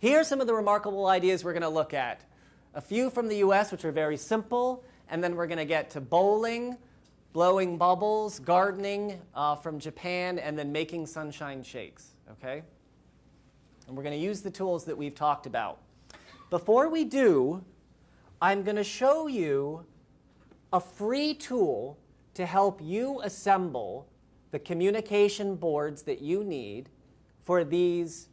here are some of the remarkable ideas we're going to look at. A few from the US, which are very simple, and then we're going to get to bowling, blowing bubbles, gardening from Japan, and then making sunshine shakes, okay? And we're going to use the tools that we've talked about. Before we do, I'm going to show you a free tool to help you assemble the communication boards that you need for these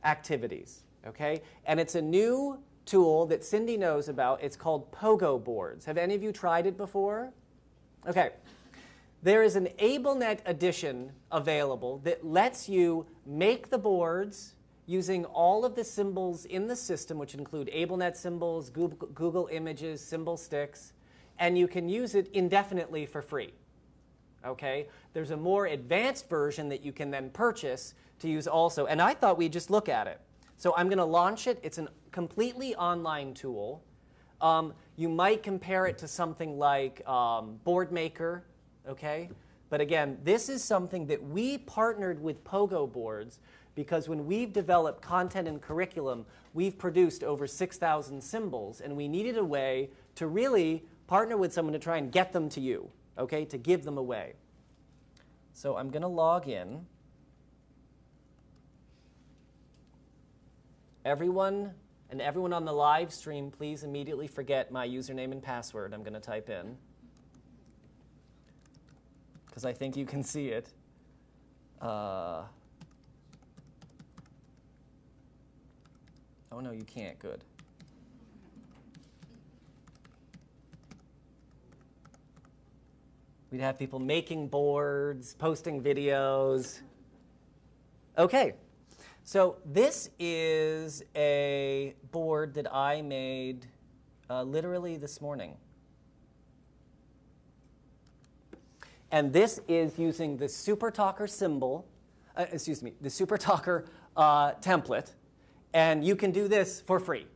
activities, okay? And it's a new tool that Cindy knows about. It's called Pogo Boards. Have any of you tried it before? Okay. There is an AbleNet edition available that lets you make the boards using all of the symbols in the system, which include AbleNet symbols, Google Images, symbol sticks, and you can use it indefinitely for free. Okay? There's a more advanced version that you can then purchase to use also, and I thought we'd just look at it. So I'm going to launch it. It's a completely online tool. You might compare it to something like BoardMaker, okay? But again, this is something that we partnered with Pogo Boards because when we've developed content and curriculum, we've produced over 6,000 symbols, and we needed a way to really partner with someone to try and get them to you, okay, to give them away. So I'm going to log in. Everyone on the live stream, please immediately forget my username and password I'm going to type in, because I think you can see it. Oh, no, you can't. Good. We'd have people making boards, posting videos. OK. So this is a board that I made literally this morning. And this is using the SuperTalker symbol, the SuperTalker template. And you can do this for free,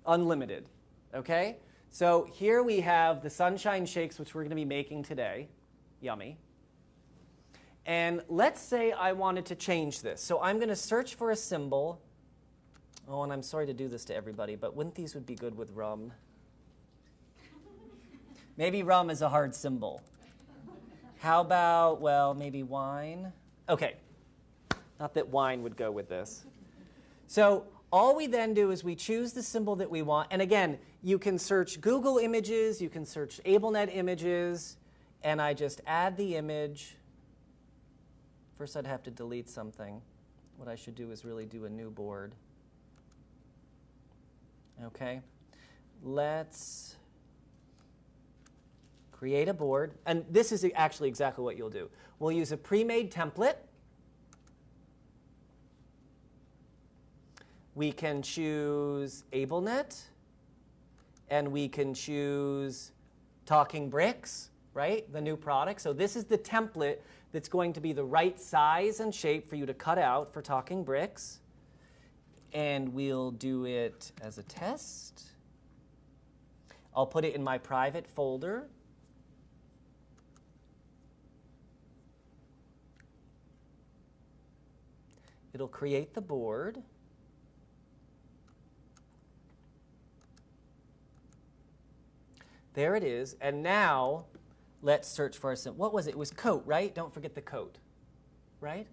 unlimited. Okay? So here we have the sunshine shakes, which we're going to be making today. Yummy. And let's say I wanted to change this. So I'm going to search for a symbol. Oh, and I'm sorry to do this to everybody, but wouldn't these would be good with rum? Maybe rum is a hard symbol. How about, well, maybe wine? OK. Not that wine would go with this. So all we then do is we choose the symbol that we want. And again, you can search Google Images. You can search AbleNet Images. And I just add the image. First, I'd have to delete something. What I should do is really do a new board. OK. Let's create a board. And this is actually exactly what you'll do. We'll use a pre-made template. We can choose AbleNet. And we can choose Talking Bricks, right? The new product. So this is the template that's going to be the right size and shape for you to cut out for Talking Bricks. And we'll do it as a test. I'll put it in my private folder. It'll create the board. There it is. And now let's search for a symbol. What was it? It was coat, right? Don't forget the coat, right?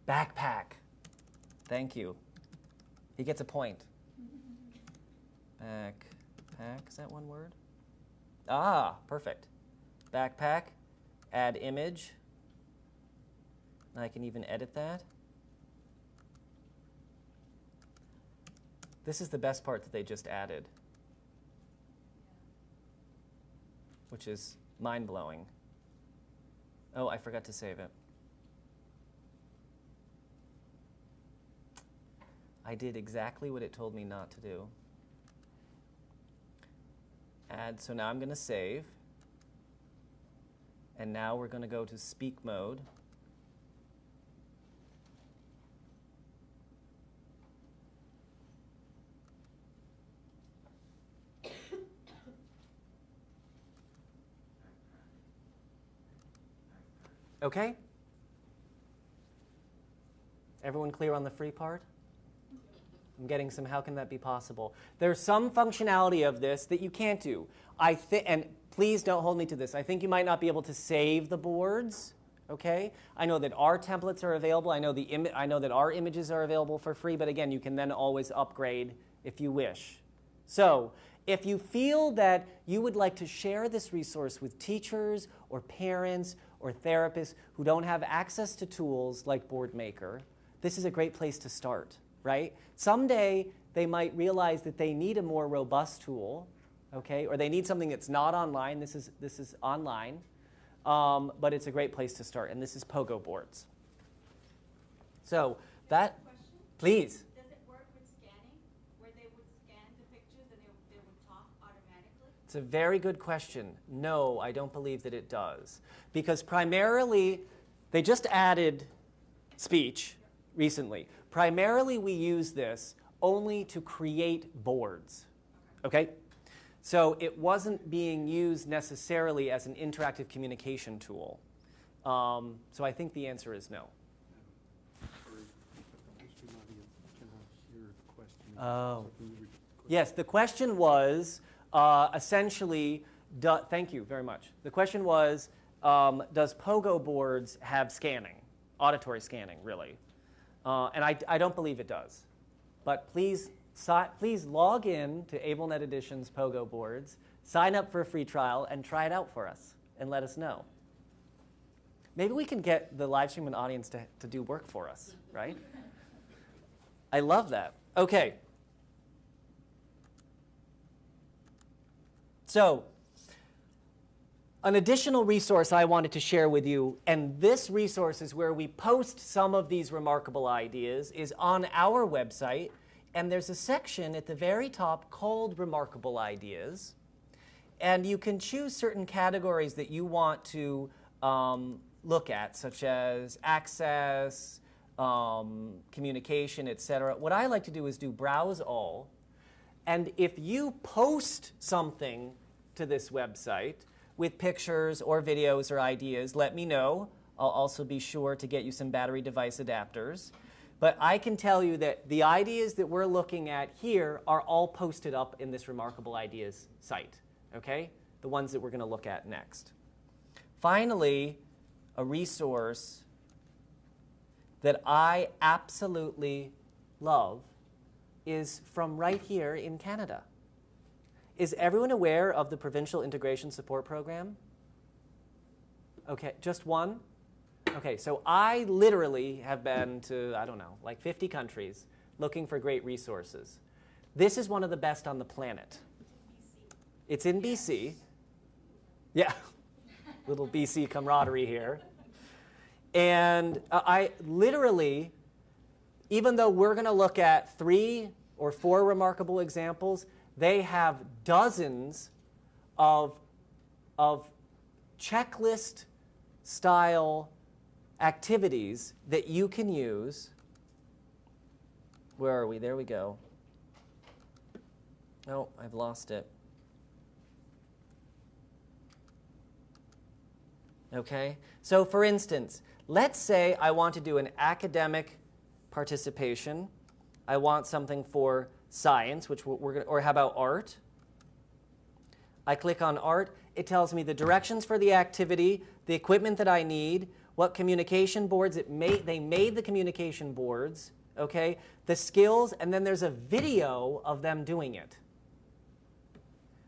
Backpack. Backpack. Thank you. He gets a point. Backpack. Is that one word? Ah, perfect. Backpack. Add image. And I can even edit that. This is the best part that they just added, which is mind-blowing. Oh, I forgot to save it. I did exactly what it told me not to do. Add, so now I'm going to save. And now we're going to go to speak mode. OK? Everyone clear on the free part? I'm getting some, how can that be possible? There's some functionality of this that you can't do. And please don't hold me to this. I think you might not be able to save the boards, okay? I know that our templates are available. I know that our images are available for free, but again, you can then always upgrade if you wish. So if you feel that you would like to share this resource with teachers or parents or therapists who don't have access to tools like BoardMaker, this is a great place to start, right? Someday they might realize that they need a more robust tool, okay? Or they need something that's not online. This is online, but it's a great place to start. And this is Pogo Boards. So that, please. Does it work with scanning, where they would scan the pictures and they would talk automatically? It's a very good question. No, I don't believe that it does. Because primarily, they just added speech recently. Primarily, we use this only to create boards, okay? So it wasn't being used necessarily as an interactive communication tool. So I think the answer is no. Oh. Yes, the question was essentially, thank you very much. The question was, does Pogo Boards have scanning, auditory scanning, really? And I don't believe it does. But please log in to AbleNet Edition's Pogo Boards, sign up for a free trial, and try it out for us, and let us know. Maybe we can get the live streaming audience to do work for us, right? I love that. Okay. So, an additional resource I wanted to share with you, and this resource is where we post some of these remarkable ideas, is on our website, and there's a section at the very top called Remarkable Ideas, and you can choose certain categories that you want to look at, such as access, communication, etc. What I like to do is do Browse All, and if you post something to this website with pictures or videos or ideas, let me know. I'll also be sure to get you some battery device adapters. But I can tell you that the ideas that we're looking at here are all posted up in this Remarkable Ideas site, okay? The ones that we're going to look at next. Finally, a resource that I absolutely love is from right here in Canada. Is everyone aware of the Provincial Integration Support Program? Okay, just one? Okay, so I literally have been to, I don't know, like 50 countries looking for great resources. This is one of the best on the planet. It's in BC. Yeah, little BC camaraderie here. And I literally, even though we're going to look at 3 or 4 remarkable examples, they have dozens of checklist-style activities that you can use. Where are we? There we go. Oh, I've lost it. Okay? So for instance, let's say I want to do an academic participation. I want something for science, which we're going to, or how about art? I click on art. It tells me the directions for the activity, the equipment that I need, what communication boards they made the communication boards, okay? The skills, and then there's a video of them doing it.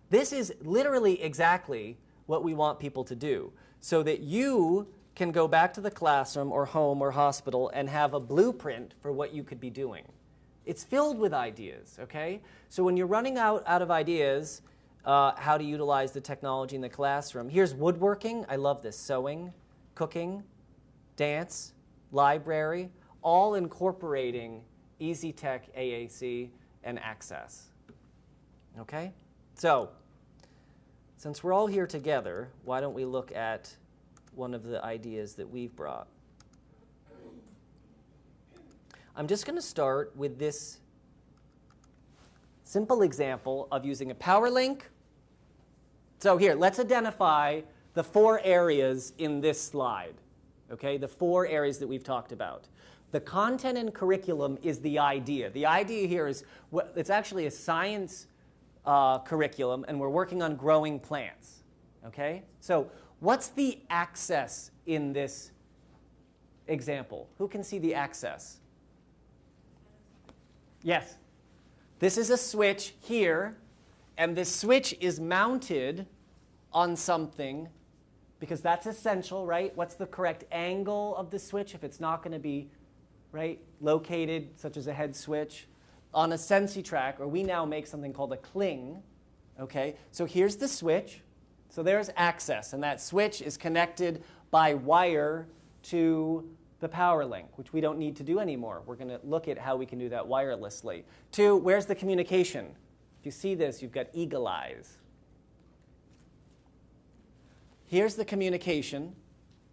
This is literally exactly what we want people to do, so that you can go back to the classroom or home or hospital and have a blueprint for what you could be doing. It's filled with ideas, okay? So when you're running out of ideas, how to utilize the technology in the classroom, here's woodworking. I love this. Sewing, cooking, dance, library, all incorporating EasyTech, AAC, and Access. Okay? So, since we're all here together, why don't we look at one of the ideas that we've brought? I'm just going to start with this simple example of using a power link. So here, let's identify the 4 areas in this slide, okay? The 4 areas that we've talked about. The content and curriculum is the idea. The idea here is, it's actually a science curriculum, and we're working on growing plants. Okay? So what's the access in this example? Who can see the access? Yes. This is a switch here, and this switch is mounted on something because that's essential, right? What's the correct angle of the switch if it's not going to be, right, located, such as a head switch, on a SensiTrack, or we now make something called a cling. Okay, so here's the switch. So there's access, and that switch is connected by wire to the power link, which we don't need to do anymore. We're going to look at how we can do that wirelessly. 2, where's the communication? If you see this, you've got eagle eyes. Here's the communication.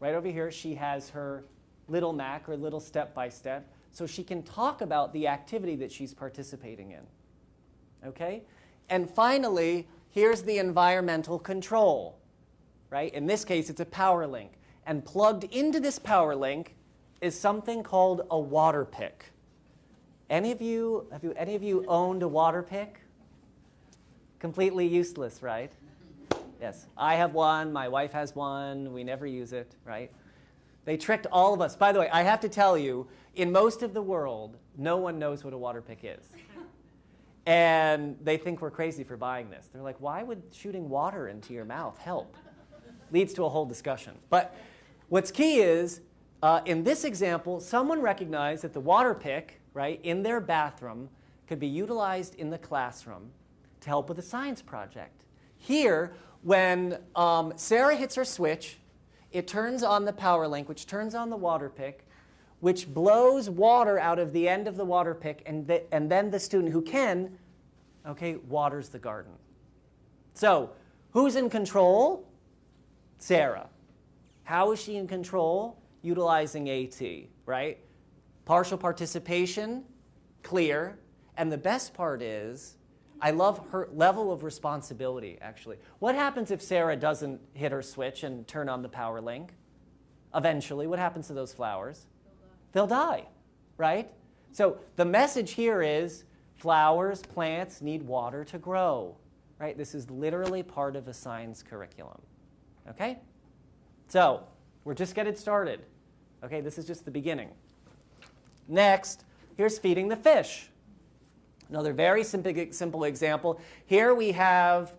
Right over here, she has her little Mac, or little step-by-step, so she can talk about the activity that she's participating in. Okay? And finally, here's the environmental control. Right? In this case, it's a power link. And plugged into this power link is something called a water pick. Have any of you owned a water pick? Completely useless, right? Yes. I have one. My wife has one. We never use it, right? They tricked all of us. By the way, I have to tell you, in most of the world, no one knows what a water pick is. And they think we're crazy for buying this. They're like, why would shooting water into your mouth help? Leads to a whole discussion. But what's key is, in this example, someone recognized that the water pick, right, in their bathroom could be utilized in the classroom to help with a science project. Here, when Sarah hits her switch, it turns on the power link, which turns on the water pick, which blows water out of the end of the water pick, and then the student who can, okay, waters the garden. So, who's in control? Sarah. How is she in control? Utilizing AT, right? Partial participation, clear. And the best part is, I love her level of responsibility, actually. What happens if Sarah doesn't hit her switch and turn on the power link? Eventually, what happens to those flowers? They'll die, right? So the message here is flowers, plants need water to grow, right? This is literally part of a science curriculum, okay? So we're just getting started, okay? This is just the beginning. Next, here's feeding the fish. Another very simple example. Here we have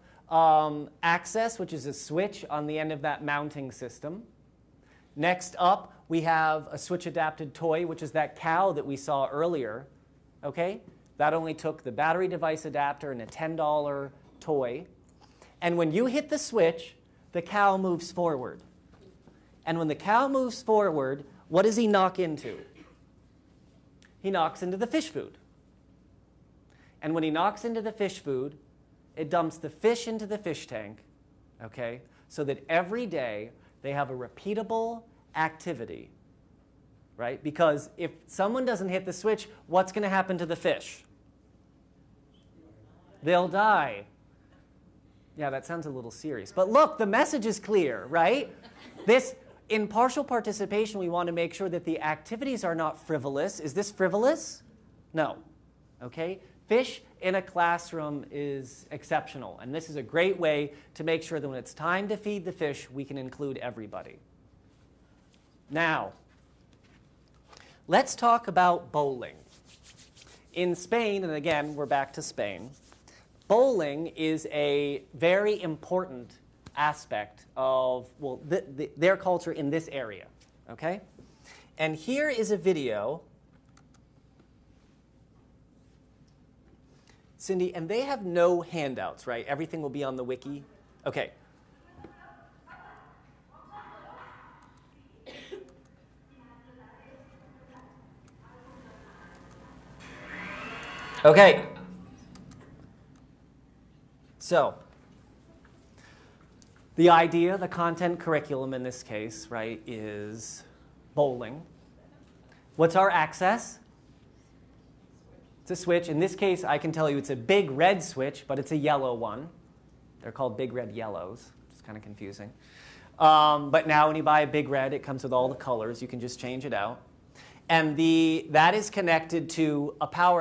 access, which is a switch on the end of that mounting system. Next up, we have a switch-adapted toy, which is that cow that we saw earlier. Okay? That only took the battery device adapter and a $10 toy. And when you hit the switch, the cow moves forward. And when the cow moves forward, what does he knock into? He knocks into the fish food. And when he knocks into the fish food, it dumps the fish into the fish tank, okay, so that every day they have a repeatable activity, right? Because if someone doesn't hit the switch, what's going to happen to the fish? They'll die. Yeah, that sounds a little serious. But look, the message is clear, right? In partial participation, we want to make sure that the activities are not frivolous. Is this frivolous? No. Okay? Fish in a classroom is exceptional, and this is a great way to make sure that when it's time to feed the fish, we can include everybody. Now, let's talk about bowling. In Spain, and again, we're back to Spain, bowling is a very important aspect of, well, their culture in this area, okay? And here is a video. Cindy, and they have no handouts, right? Everything will be on the wiki? Okay. Okay. So, the idea, the content curriculum in this case, right, is bowling. What's our access? It's a switch. In this case, I can tell you it's a big red switch, but it's a yellow one. They're called big red yellows. It's kind of confusing. But now when you buy a big red, it comes with all the colors. You can just change it out. And that is connected to a power